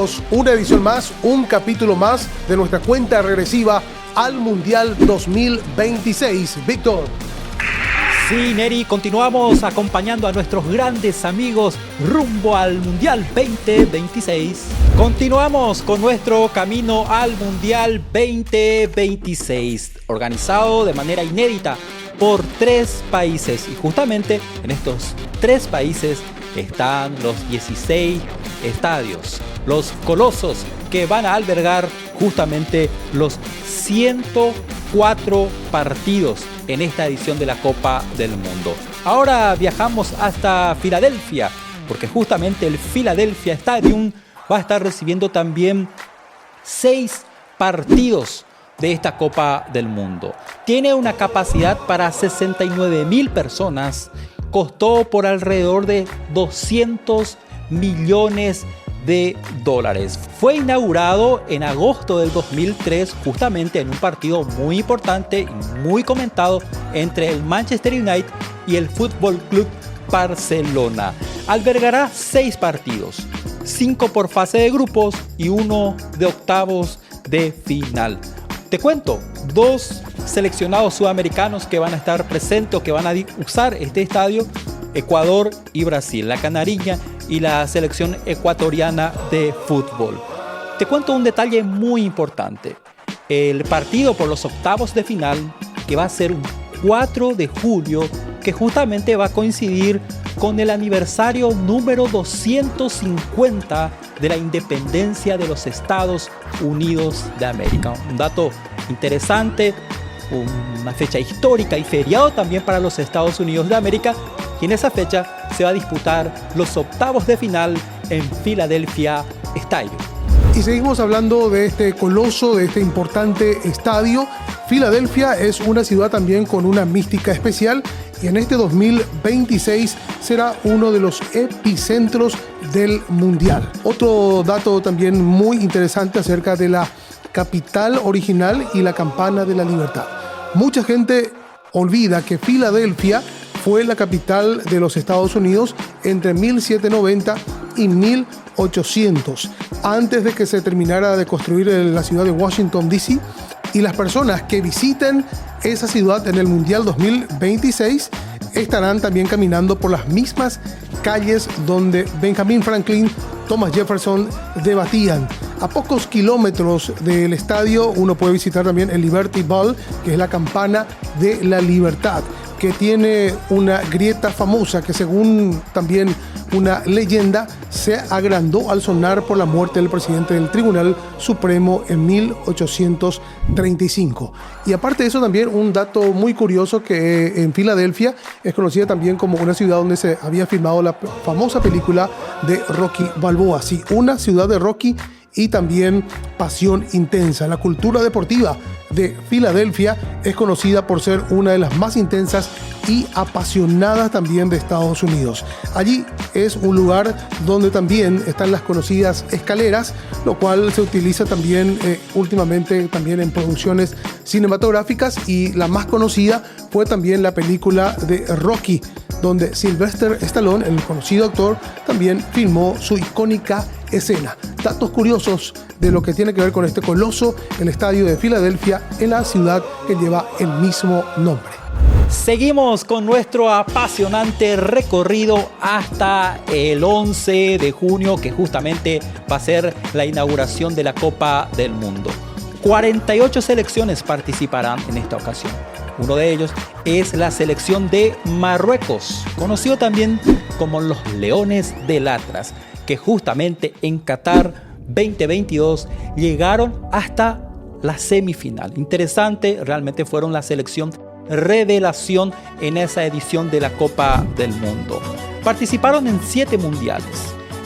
amigos, una edición más, un capítulo más de nuestra cuenta regresiva al Mundial 2026. Víctor. Sí, Neri, continuamos acompañando a nuestros grandes amigos rumbo al Mundial 2026. Continuamos con nuestro camino al Mundial 2026, organizado de manera inédita por 3 países. Y justamente en estos 3 países están los 16 estadios, los colosos que van a albergar justamente los 104 partidos en esta edición de la Copa del Mundo. Ahora viajamos hasta Filadelfia, porque justamente el Philadelphia Stadium va a estar recibiendo también 6 partidos de esta Copa del Mundo. Tiene una capacidad para 69,000 personas, costó por alrededor de 200 millones de dólares. Fue inaugurado en agosto del 2003, justamente en un partido muy importante y muy comentado entre el Manchester United y el Fútbol Club Barcelona. Albergará 6 partidos, 5 por fase de grupos y 1 de octavos de final. Te cuento, 2 seleccionados sudamericanos que van a estar presentes o que van a usar este estadio: Ecuador y Brasil, la canariña y la selección ecuatoriana de fútbol. Te cuento un detalle muy importante. El partido por los octavos de final, que va a ser un 4 de julio, que justamente va a coincidir con el aniversario número 250 de la independencia de los Estados Unidos de América. Un dato interesante, una fecha histórica y feriado también para los Estados Unidos de América. Y en esa fecha se va a disputar los octavos de final en Philadelphia Stadium. Y seguimos hablando de este coloso, de este importante estadio. Filadelfia es una ciudad también con una mística especial y en este 2026 será uno de los epicentros del Mundial. Otro dato también muy interesante acerca de la capital original y la campana de la libertad. Mucha gente olvida que Filadelfia fue la capital de los Estados Unidos entre 1790 y 1800, antes de que se terminara de construir la ciudad de Washington, D.C. Y las personas que visiten esa ciudad en el Mundial 2026 estarán también caminando por las mismas calles donde Benjamin Franklin, Thomas Jefferson debatían. A pocos kilómetros del estadio uno puede visitar también el Liberty Bell, que es la campana de la libertad, que tiene una grieta famosa que, según también una leyenda, se agrandó al sonar por la muerte del presidente del Tribunal Supremo en 1835. Y aparte de eso, también un dato muy curioso, que en Filadelfia es conocida también como una ciudad donde se había filmado la famosa película de Rocky Balboa. Sí, una ciudad de Rocky y también pasión intensa. La cultura deportiva de Filadelfia es conocida por ser una de las más intensas y apasionadas también de Estados Unidos. Allí es un lugar donde también están las conocidas escaleras, lo cual se utiliza también últimamente también en producciones cinematográficas, y la más conocida fue también la película de Rocky, donde Sylvester Stallone, el conocido actor, también filmó su icónica escena. Datos curiosos de lo que tiene que ver con este coloso, el estadio de Filadelfia, en la ciudad que lleva el mismo nombre. Seguimos con nuestro apasionante recorrido hasta el 11 de junio, que justamente va a ser la inauguración de la Copa del Mundo. 48 selecciones participarán en esta ocasión. Uno de ellos es la selección de Marruecos, conocido también como los Leones del Atlas, que justamente en Qatar 2022 llegaron hasta la semifinal. Interesante, realmente fueron la selección revelación en esa edición de la Copa del Mundo. Participaron en 7 mundiales.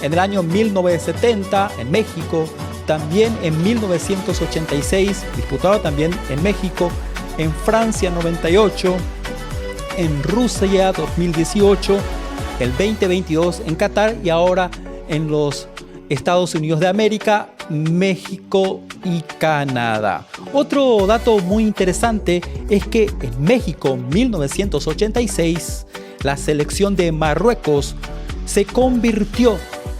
En el año 1970 en México, también en 1986 disputado también en México, en Francia 98, en Rusia 2018, el 2022 en Qatar y ahora en los Estados Unidos de América, México y Canadá. Otro dato muy interesante es que en México 1986 la selección de Marruecos se convirtió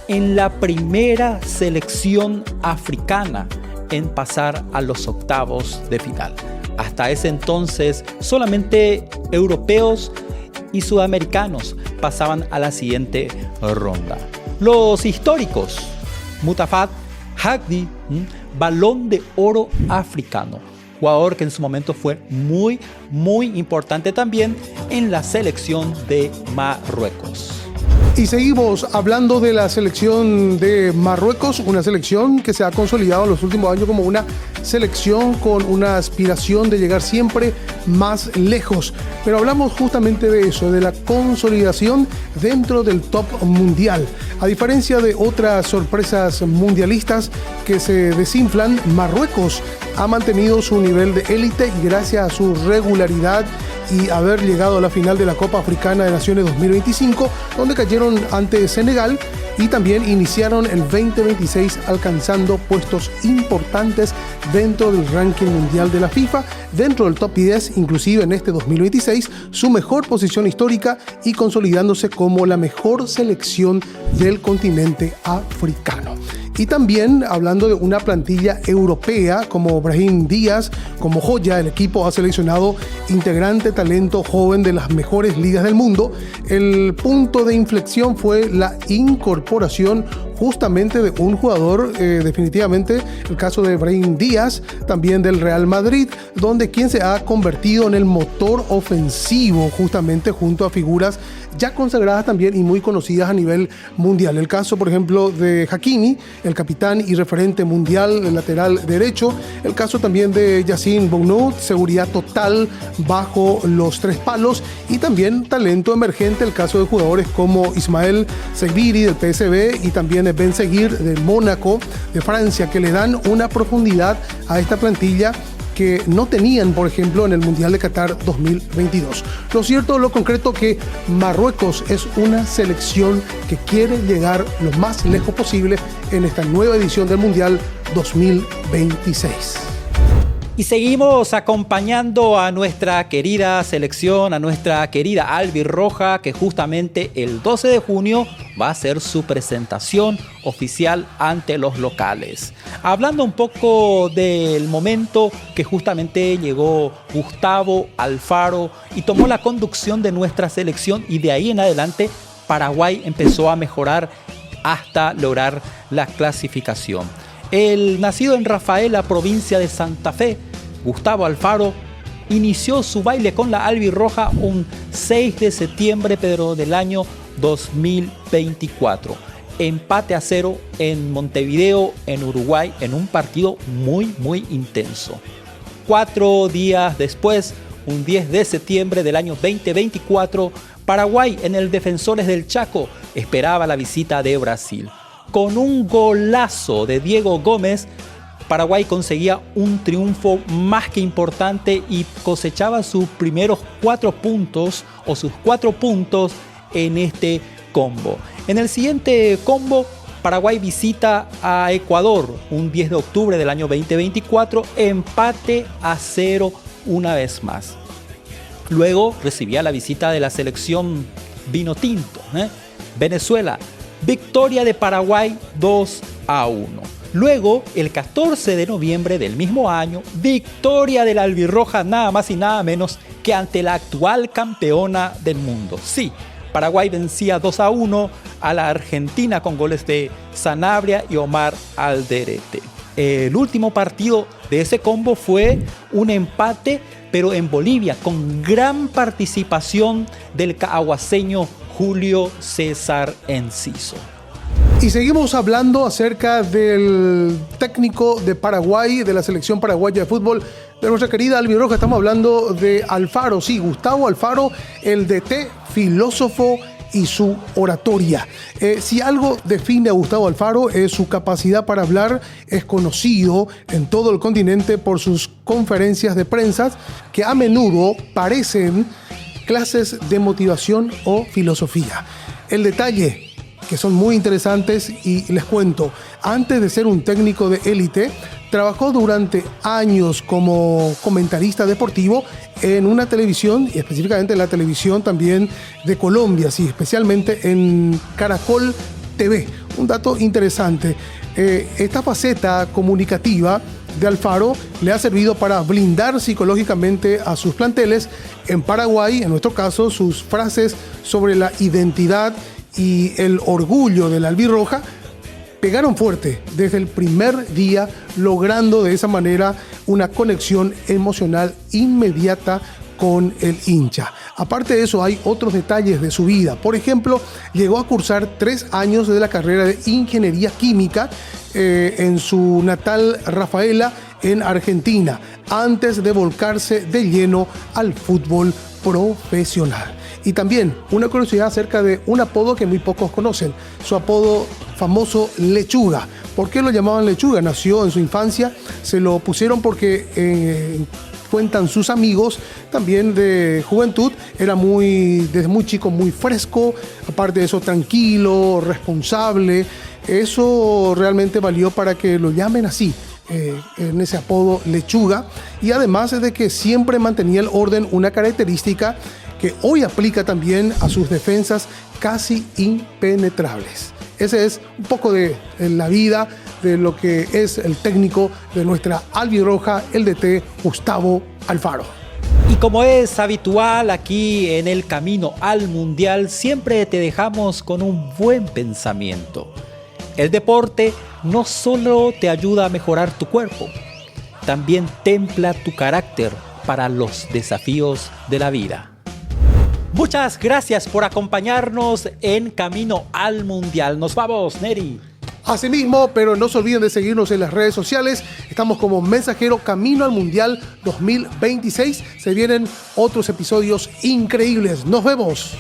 en la primera selección africana en pasar a los octavos de final. Hasta ese entonces, solamente europeos y sudamericanos pasaban a la siguiente ronda. Los históricos, Mutafat Hagdi, Balón de Oro africano, jugador que en su momento fue muy importante también en la selección de Marruecos. Y seguimos hablando de la selección de Marruecos, una selección que se ha consolidado en los últimos años como una selección con una aspiración de llegar siempre más lejos. Pero hablamos justamente de eso, de la consolidación dentro del top mundial. A diferencia de otras sorpresas mundialistas que se desinflan, Marruecos ha mantenido su nivel de élite y gracias a su regularidad y haber llegado a la final de la Copa Africana de Naciones 2025, donde cayeron ante Senegal, y también iniciaron el 2026 alcanzando puestos importantes dentro del ranking mundial de la FIFA, dentro del top 10, inclusive en este 2026, su mejor posición histórica y consolidándose como la mejor selección del continente africano. Y también hablando de una plantilla europea como Brahim Díaz, como joya, el equipo ha seleccionado integrante talento joven de las mejores ligas del mundo. El punto de inflexión fue la incorporación justamente de un jugador, definitivamente el caso de Brahim Díaz, también del Real Madrid, donde quien se ha convertido en el motor ofensivo justamente junto a figuras ya consagradas también y muy conocidas a nivel mundial. El caso, por ejemplo, de Hakimi, el capitán y referente mundial, el lateral derecho. El caso también de Yassine Bounou, seguridad total bajo los tres palos, y también talento emergente, el caso de jugadores como Ismael Seguiri del PSV y también Ben Seguir del Mónaco de Francia, que le dan una profundidad a esta plantilla que no tenían, por ejemplo, en el Mundial de Qatar 2022. Lo cierto, lo concreto, que Marruecos es una selección que quiere llegar lo más lejos posible en esta nueva edición del Mundial 2026. Y seguimos acompañando a nuestra querida selección, a nuestra querida albirroja, que justamente el 12 de junio va a hacer su presentación oficial ante los locales. Hablando un poco del momento que justamente llegó Gustavo Alfaro y tomó la conducción de nuestra selección, y de ahí en adelante Paraguay empezó a mejorar hasta lograr la clasificación. El nacido en Rafaela, provincia de Santa Fe, Gustavo Alfaro, inició su baile con la albirroja un 6 de septiembre, pero del año 2024. Empate a 0 en Montevideo, en Uruguay, en un partido muy intenso. 4 días después, un 10 de septiembre del año 2024, Paraguay, en el Defensores del Chaco, esperaba la visita de Brasil. Con un golazo de Diego Gómez, Paraguay conseguía un triunfo más que importante y cosechaba sus primeros 4 puntos o sus 4 puntos en este combo. En el siguiente combo, Paraguay visita a Ecuador un 10 de octubre del año 2024, empate a 0 una vez más. Luego recibía la visita de la selección vinotinto, Venezuela. Victoria de Paraguay 2-1. Luego, el 14 de noviembre del mismo año, victoria de la albirroja nada más y nada menos que ante la actual campeona del mundo. Sí, Paraguay vencía 2-1 a la Argentina con goles de Sanabria y Omar Alderete. El último partido de ese combo fue un empate, pero en Bolivia, con gran participación del caguaseño Julio César Enciso. Y seguimos hablando acerca del técnico de Paraguay, de la selección paraguaya de fútbol, de nuestra querida albirroja. Estamos hablando de Alfaro, sí, Gustavo Alfaro, el DT, filósofo y su oratoria. Si algo define a Gustavo Alfaro es su capacidad para hablar. Es conocido en todo el continente por sus conferencias de prensa, que a menudo parecen clases de motivación o filosofía. El detalle, que son muy interesantes, y les cuento, antes de ser un técnico de élite, trabajó durante años como comentarista deportivo en una televisión, y específicamente en la televisión también de Colombia, sí, especialmente en Caracol TV, un dato interesante. Esta faceta comunicativa de Alfaro le ha servido para blindar psicológicamente a sus planteles. En Paraguay, en nuestro caso, sus frases sobre la identidad y el orgullo de la albirroja pegaron fuerte desde el primer día, logrando de esa manera una conexión emocional inmediata con el hincha. Aparte de eso, hay otros detalles de su vida. Por ejemplo, llegó a cursar 3 años de la carrera de Ingeniería Química en su natal Rafaela, en Argentina, antes de volcarse de lleno al fútbol profesional. Y también una curiosidad acerca de un apodo que muy pocos conocen, su apodo famoso Lechuga. ¿Por qué lo llamaban Lechuga? Nació en su infancia, se lo pusieron porque cuentan sus amigos también de juventud, era desde muy chico muy fresco, aparte de eso tranquilo, responsable. Eso realmente valió para que lo llamen así, en ese apodo Lechuga. Y además de que siempre mantenía el orden, una característica que hoy aplica también a sus defensas casi impenetrables. Ese es un poco de la vida de lo que es el técnico de nuestra albirroja, el DT Gustavo Alfaro. Y como es habitual aquí en el camino al Mundial, siempre te dejamos con un buen pensamiento. El deporte no solo te ayuda a mejorar tu cuerpo, también templa tu carácter para los desafíos de la vida. Muchas gracias por acompañarnos en Camino al Mundial. Nos vamos, Neri. Asimismo, pero no se olviden de seguirnos en las redes sociales. Estamos como Mensajero Camino al Mundial 2026. Se vienen otros episodios increíbles. Nos vemos.